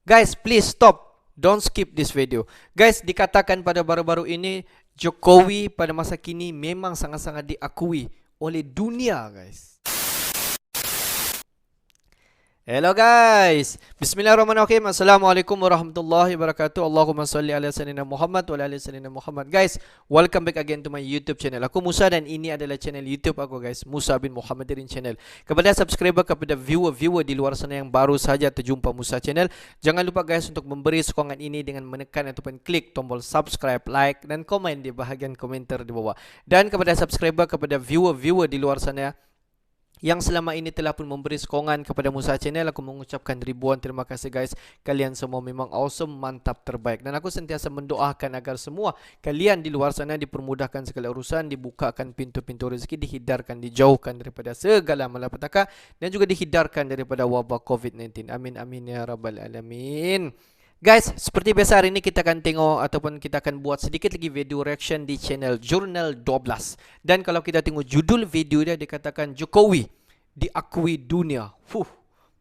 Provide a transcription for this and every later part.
Guys, please stop. Don't skip this video. Guys, dikatakan pada baru-baru ini Jokowi pada masa kini memang sangat-sangat diakui oleh dunia, guys. Hello guys, bismillahirrahmanirrahim. Assalamualaikum warahmatullahi wabarakatuh. Allahumma salli ala sayyidina Muhammad wa ala ali sayyidina Muhammad. Guys, welcome back again to my YouTube channel. Aku Musa dan ini adalah channel YouTube aku, guys, Musa bin Muhammadirin channel. Kepada subscriber, kepada viewer di luar sana yang baru saja terjumpa Musa channel, jangan lupa guys untuk memberi sokongan ini dengan menekan ataupun klik tombol subscribe, like dan komen di bahagian komentar di bawah. Dan kepada subscriber, kepada viewer di luar sana yang selama ini telah pun memberi sokongan kepada Musa channel, aku mengucapkan ribuan terima kasih guys. Kalian semua memang awesome, mantap, terbaik. Dan aku sentiasa mendoakan agar semua kalian di luar sana dipermudahkan segala urusan, dibukakan pintu-pintu rezeki, dihindarkan, dijauhkan daripada segala malapetaka, dan juga dihindarkan daripada wabak COVID-19. Amin amin ya rabbal alamin. Guys, seperti biasa hari ini kita akan tengok ataupun kita akan buat sedikit lagi video reaction di channel Jurnal 12. Dan kalau kita tengok judul video dia dikatakan Jokowi diakui dunia.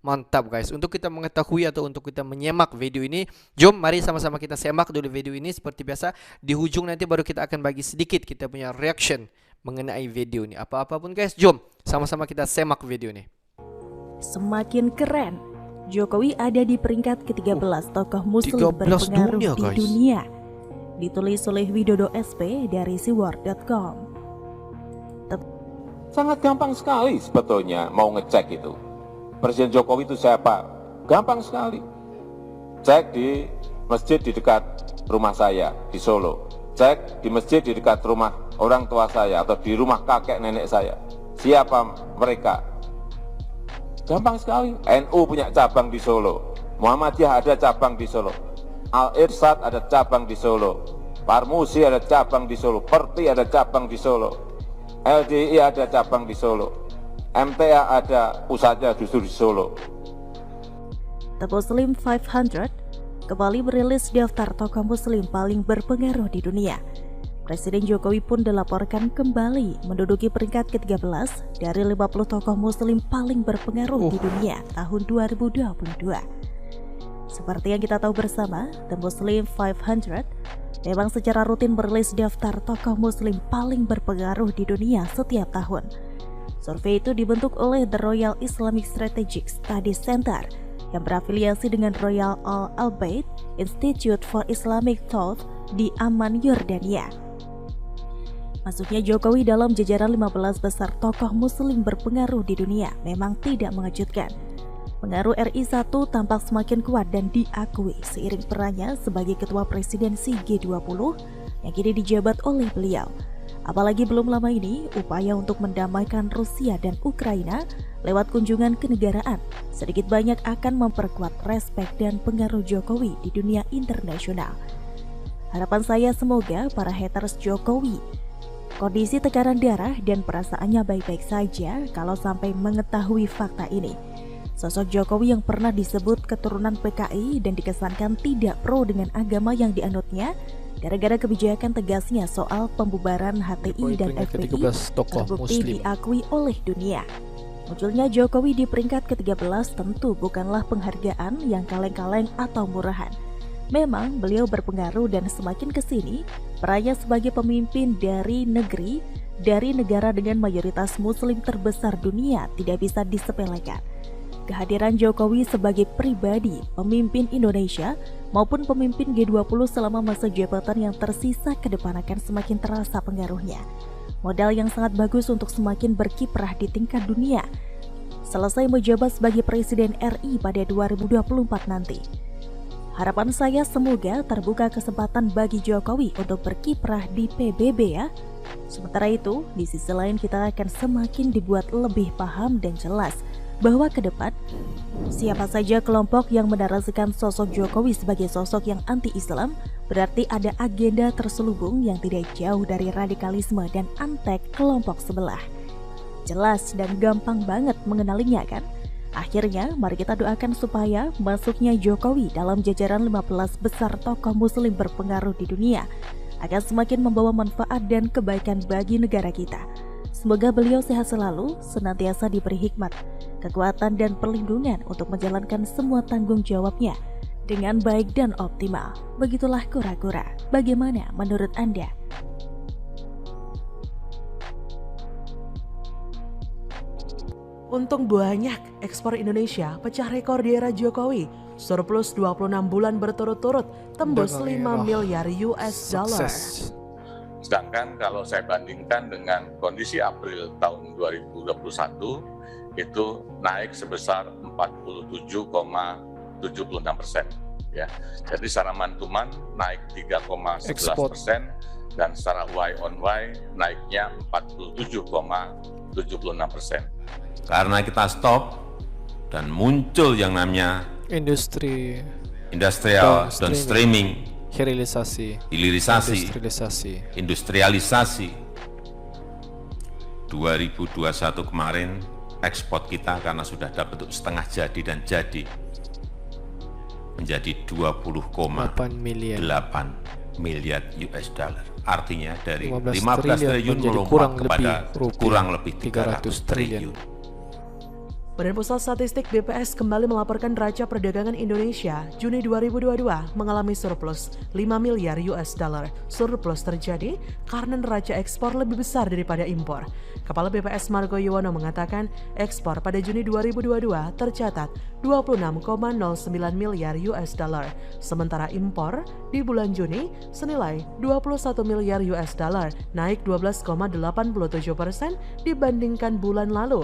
Mantap guys. Untuk kita mengetahui atau untuk kita menyemak video ini, jom mari sama-sama kita semak dulu video ini. Seperti biasa di hujung nanti baru kita akan bagi sedikit kita punya reaction mengenai video ini. Apa-apa pun guys, jom sama-sama kita semak video ini. Semakin keren, Jokowi ada di peringkat ke-13 tokoh muslim berpengaruh di dunia. Ditulis oleh Widodo SP dari siwar.com. Sangat gampang sekali sebetulnya mau ngecek itu. Presiden Jokowi itu siapa? Gampang sekali. Cek di masjid di dekat rumah saya di Solo. Cek di masjid di dekat rumah orang tua saya atau di rumah kakek nenek saya. Siapa mereka? Gampang sekali. NU punya cabang di Solo. Muhammadiyah ada cabang di Solo. Al-Irsyad ada cabang di Solo. Parmusi ada cabang di Solo. Perti ada cabang di Solo. LDI ada cabang di Solo. MTA ada pusatnya justru di Solo. The Muslim 500 kembali merilis daftar tokoh muslim paling berpengaruh di dunia. Presiden Jokowi pun dilaporkan kembali menduduki peringkat ke-13 dari 50 tokoh muslim paling berpengaruh di dunia tahun 2022. Seperti yang kita tahu bersama, The Muslim 500 memang secara rutin merilis daftar tokoh muslim paling berpengaruh di dunia setiap tahun. Survei itu dibentuk oleh The Royal Islamic Strategic Studies Center yang berafiliasi dengan Royal Al-Ubaid Institute for Islamic Thought di Amman, Yordania. Masuknya Jokowi dalam jajaran 15 besar tokoh muslim berpengaruh di dunia memang tidak mengejutkan. Pengaruh RI1 tampak semakin kuat dan diakui seiring perannya sebagai ketua presidensi G20 yang kini dijabat oleh beliau. Apalagi belum lama ini, upaya untuk mendamaikan Rusia dan Ukraina lewat kunjungan kenegaraan sedikit banyak akan memperkuat respek dan pengaruh Jokowi di dunia internasional. Harapan saya semoga para haters Jokowi kondisi tekanan darah dan perasaannya baik-baik saja kalau sampai mengetahui fakta ini. Sosok Jokowi yang pernah disebut keturunan PKI dan dikesankan tidak pro dengan agama yang dianutnya gara-gara kebijakan tegasnya soal pembubaran HTI dan FPI terbukti diakui oleh dunia. Munculnya Jokowi di peringkat ke-13 tentu bukanlah penghargaan yang kaleng-kaleng atau murahan. Memang beliau berpengaruh dan semakin kesini perannya sebagai pemimpin dari negara dengan mayoritas muslim terbesar dunia tidak bisa disepelekan. Kehadiran Jokowi sebagai pribadi, pemimpin Indonesia maupun pemimpin G20 selama masa jabatan yang tersisa ke depan akan semakin terasa pengaruhnya. Modal yang sangat bagus untuk semakin berkiprah di tingkat dunia selesai menjabat sebagai Presiden RI pada 2024 nanti. Harapan saya semoga terbuka kesempatan bagi Jokowi untuk berkiprah di PBB ya. Sementara itu, di sisi lain kita akan semakin dibuat lebih paham dan jelas bahwa ke depan siapa saja kelompok yang menarasikan sosok Jokowi sebagai sosok yang anti-Islam berarti ada agenda terselubung yang tidak jauh dari radikalisme dan antek kelompok sebelah. Jelas dan gampang banget mengenalinya kan? Akhirnya, mari kita doakan supaya masuknya Jokowi dalam jajaran 15 besar tokoh muslim berpengaruh di dunia akan semakin membawa manfaat dan kebaikan bagi negara kita. Semoga beliau sehat selalu, senantiasa diberi hikmat, kekuatan dan perlindungan untuk menjalankan semua tanggung jawabnya dengan baik dan optimal. Begitulah kura-kura. Bagaimana menurut Anda? Untung banyak, ekspor Indonesia pecah rekor di era Jokowi. Surplus 26 bulan berturut-turut tembus 5 miliar US dollar. Sukses. Sedangkan kalau saya bandingkan dengan kondisi April tahun 2021, itu naik sebesar 47,76%. Ya, jadi secara mantuman naik 3,11% dan secara Y on Y naiknya 47,76%. Karena kita stop dan muncul yang namanya industrial downstreaming, hilirisasi, industrialisasi. 2021 kemarin ekspor kita karena sudah dapat bentuk setengah jadi dan jadi menjadi 20,8 miliar US dollar. Artinya dari 15 triliun melompat kepada kurang lebih 300 triliun. Badan Pusat Statistik BPS kembali melaporkan neraca perdagangan Indonesia Juni 2022 mengalami surplus 5 miliar US dollar. Surplus terjadi karena neraca ekspor lebih besar daripada impor. Kepala BPS Margo Yuwono mengatakan ekspor pada Juni 2022 tercatat 26,09 miliar US dollar. Sementara impor di bulan Juni senilai 21 miliar US dollar, naik 12,87% dibandingkan bulan lalu.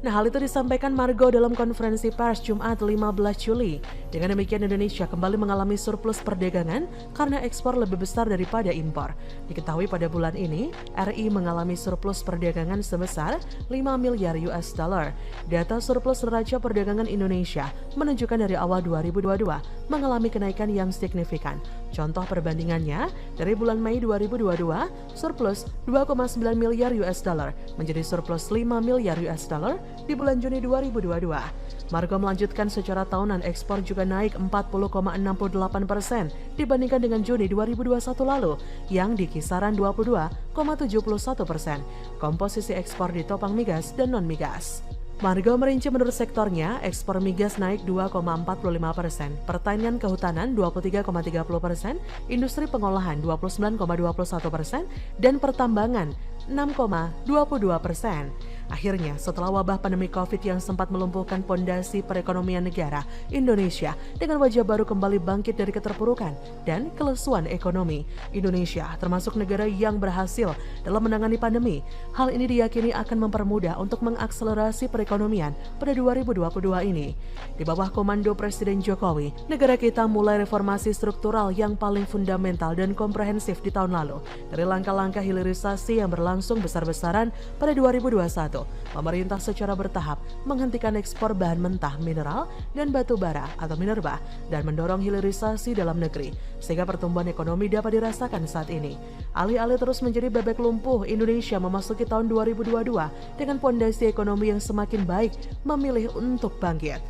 Nah, hal itu disampaikan Margo dalam konferensi pers Jumat 15 Juli. Dengan demikian Indonesia kembali mengalami surplus perdagangan karena ekspor lebih besar daripada impor. Diketahui pada bulan ini, RI mengalami surplus perdagangan sebesar 5 miliar US dollar. Data surplus neraca perdagangan Indonesia menunjukkan dari awal 2022 mengalami kenaikan yang signifikan. Contoh perbandingannya, dari bulan Mei 2022, surplus 2,9 miliar US dollar menjadi surplus 5 miliar US dollar di bulan Juni 2022. Margo melanjutkan secara tahunan ekspor juga naik 40,68% dibandingkan dengan Juni 2021 lalu yang di kisaran 22,71%. Komposisi ekspor ditopang migas dan non-migas. Margo merinci menurut sektornya, ekspor migas naik 2,45%, pertanian kehutanan 23,30%, industri pengolahan 29,21%, dan pertambangan 6,22%. Akhirnya, setelah wabah pandemi COVID yang sempat melumpuhkan pondasi perekonomian negara, Indonesia dengan wajah baru kembali bangkit dari keterpurukan dan kelesuan ekonomi. Indonesia termasuk negara yang berhasil dalam menangani pandemi. Hal ini diyakini akan mempermudah untuk mengakselerasi perekonomian pada 2022 ini. Di bawah komando Presiden Jokowi, negara kita mulai reformasi struktural yang paling fundamental dan komprehensif di tahun lalu. Dari langkah-langkah hilirisasi yang berlangsung besar-besaran pada 2021, pemerintah secara bertahap menghentikan ekspor bahan mentah mineral dan batu bara atau minerba dan mendorong hilirisasi dalam negeri sehingga pertumbuhan ekonomi dapat dirasakan saat ini. Alih-alih terus menjadi bebek lumpuh, Indonesia memasuki tahun 2022 dengan pondasi ekonomi yang semakin baik, memilih untuk bangkit.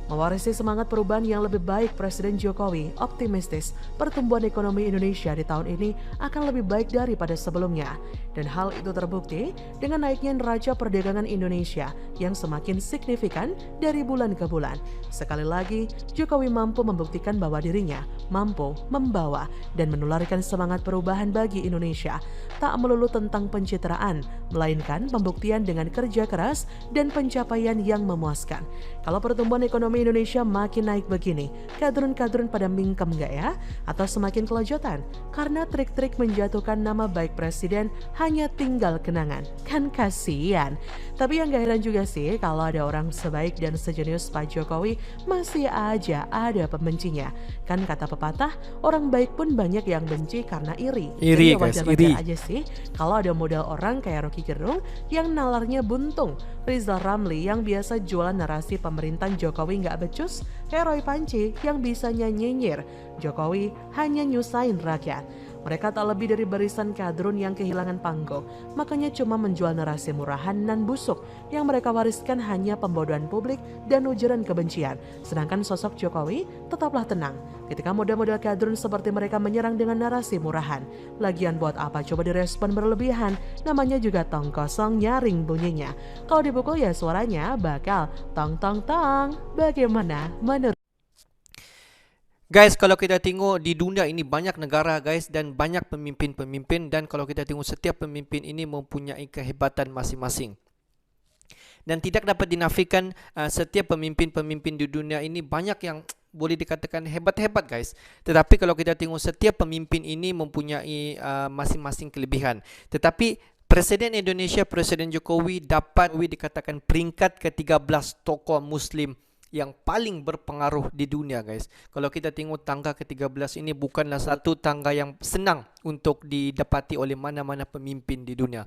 Mewarisi semangat perubahan yang lebih baik, Presiden Jokowi optimistis pertumbuhan ekonomi Indonesia di tahun ini akan lebih baik daripada sebelumnya. Dan hal itu terbukti dengan naiknya neraca perdagangan Indonesia yang semakin signifikan dari bulan ke bulan. Sekali lagi, Jokowi mampu membuktikan bahwa dirinya mampu membawa dan menularkan semangat perubahan bagi Indonesia. Tak melulu tentang pencitraan, melainkan pembuktian dengan kerja keras dan pencapaian yang memuaskan. Kalau pertumbuhan ekonomi Indonesia makin naik begini, kadrun-kadrun pada mingkem nggak ya? Atau semakin kelojotan? Karena trik-trik menjatuhkan nama baik presiden hanya tinggal kenangan. Kan kasihan. Tapi yang gak heran juga sih kalau ada orang sebaik dan sejenius Pak Jokowi masih aja ada pembencinya. Kan kata pepatah, orang baik pun banyak yang benci karena iri. Iri Jadi guys, wajar-wajar iri. aja sih kalau ada model orang kayak Rocky Gerung yang nalarnya buntung, Rizal Ramli yang biasa jualan narasi pemerintahan Jokowi nggak becus, kayak Roy Panci yang bisanya nyinyir Jokowi hanya nyusahin rakyat. Mereka tak lebih dari barisan kadrun yang kehilangan panggung, makanya cuma menjual narasi murahan dan busuk yang mereka wariskan hanya pembodohan publik dan ujaran kebencian. Sedangkan sosok Jokowi tetaplah tenang ketika model-model kadrun seperti mereka menyerang dengan narasi murahan. Lagian buat apa coba direspon berlebihan, namanya juga tong kosong nyaring bunyinya. Kalau dipukul ya suaranya bakal tong tong tong. Bagaimana menurut Guys, kalau kita tengok di dunia ini banyak negara guys dan banyak pemimpin-pemimpin, dan kalau kita tengok setiap pemimpin ini mempunyai kehebatan masing-masing. Dan tidak dapat dinafikan setiap pemimpin-pemimpin di dunia ini banyak yang boleh dikatakan hebat-hebat guys. Tetapi kalau kita tengok setiap pemimpin ini mempunyai masing-masing kelebihan. Tetapi Presiden Indonesia, Presiden Jokowi dapat dikatakan peringkat ke-13 tokoh Muslim yang paling berpengaruh di dunia guys. Kalau kita tengok tangga ke-13 ini bukanlah satu tangga yang senang untuk didapati oleh mana-mana pemimpin di dunia.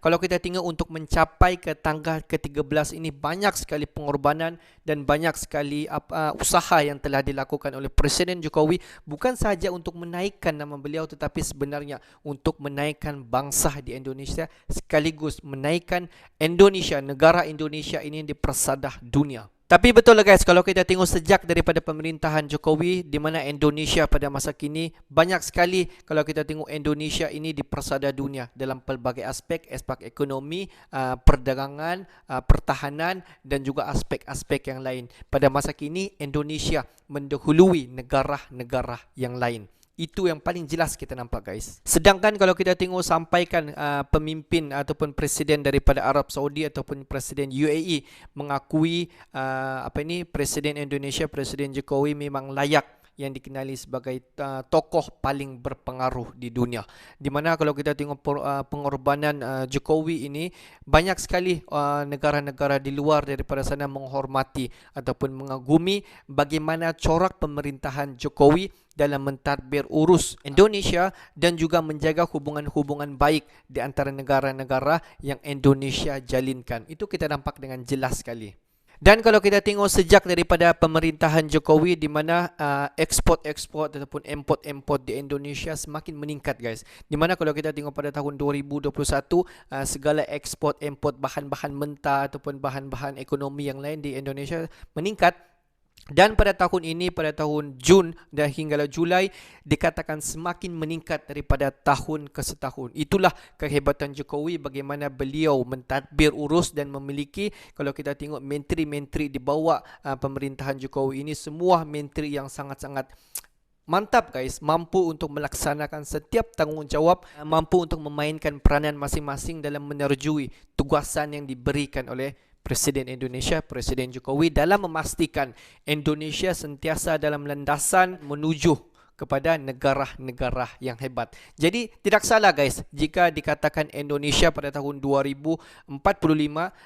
Kalau kita tengok untuk mencapai ke tangga ke-13 ini banyak sekali pengorbanan dan banyak sekali usaha yang telah dilakukan oleh Presiden Jokowi, bukan sahaja untuk menaikkan nama beliau tetapi sebenarnya untuk menaikkan bangsa di Indonesia sekaligus menaikkan Indonesia, negara Indonesia ini di persadah dunia. Tapi betul lah guys, kalau kita tengok sejak daripada pemerintahan Jokowi di mana Indonesia pada masa kini banyak sekali, kalau kita tengok Indonesia ini di persada dunia dalam pelbagai aspek ekonomi, perdagangan, pertahanan dan juga aspek-aspek yang lain. Pada masa kini Indonesia mendahului negara-negara yang lain. Itu yang paling jelas kita nampak guys. Sedangkan kalau kita tengok sampaikan pemimpin ataupun presiden daripada Arab Saudi ataupun presiden UAE mengakui Presiden Indonesia, Presiden Jokowi memang layak yang dikenali sebagai tokoh paling berpengaruh di dunia. Di mana kalau kita tengok pengorbanan Jokowi ini, banyak sekali negara-negara di luar daripada sana menghormati ataupun mengagumi bagaimana corak pemerintahan Jokowi dalam mentadbir urus Indonesia dan juga menjaga hubungan-hubungan baik di antara negara-negara yang Indonesia jalinkan. Itu kita nampak dengan jelas sekali. Dan kalau kita tengok sejak daripada pemerintahan Jokowi di mana ekspor-ekspor ataupun import-import di Indonesia semakin meningkat guys. Di mana kalau kita tengok pada tahun 2021 segala ekspor-import bahan-bahan mentah ataupun bahan-bahan ekonomi yang lain di Indonesia meningkat. Dan pada tahun ini, pada tahun Jun dan hingga Julai dikatakan semakin meningkat daripada tahun ke setahun. Itulah kehebatan Jokowi bagaimana beliau mentadbir urus dan memiliki, kalau kita tengok menteri-menteri di bawah pemerintahan Jokowi ini semua menteri yang sangat-sangat mantap guys, mampu untuk melaksanakan setiap tanggungjawab, mampu untuk memainkan peranan masing-masing dalam menerjui tugasan yang diberikan oleh Presiden Indonesia, Presiden Jokowi dalam memastikan Indonesia sentiasa dalam landasan menuju kepada negara-negara yang hebat. Jadi tidak salah guys jika dikatakan Indonesia pada tahun 2045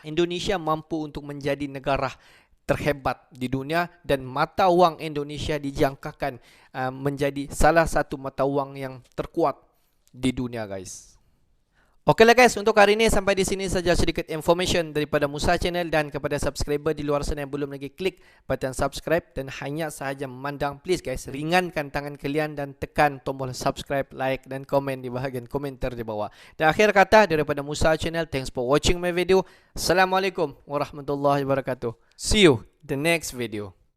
Indonesia mampu untuk menjadi negara terhebat di dunia dan mata wang Indonesia dijangkakan menjadi salah satu mata wang yang terkuat di dunia guys. Oke lah guys, untuk hari ini sampai di sini saja sedikit information daripada Musa Channel, dan kepada subscriber di luar sana yang belum lagi klik button subscribe dan hanya sahaja memandang, please guys ringankan tangan kalian dan tekan tombol subscribe, like dan komen di bahagian komentar di bawah. Dan akhir kata daripada Musa Channel, thanks for watching my video. Assalamualaikum warahmatullahi wabarakatuh. See you the next video.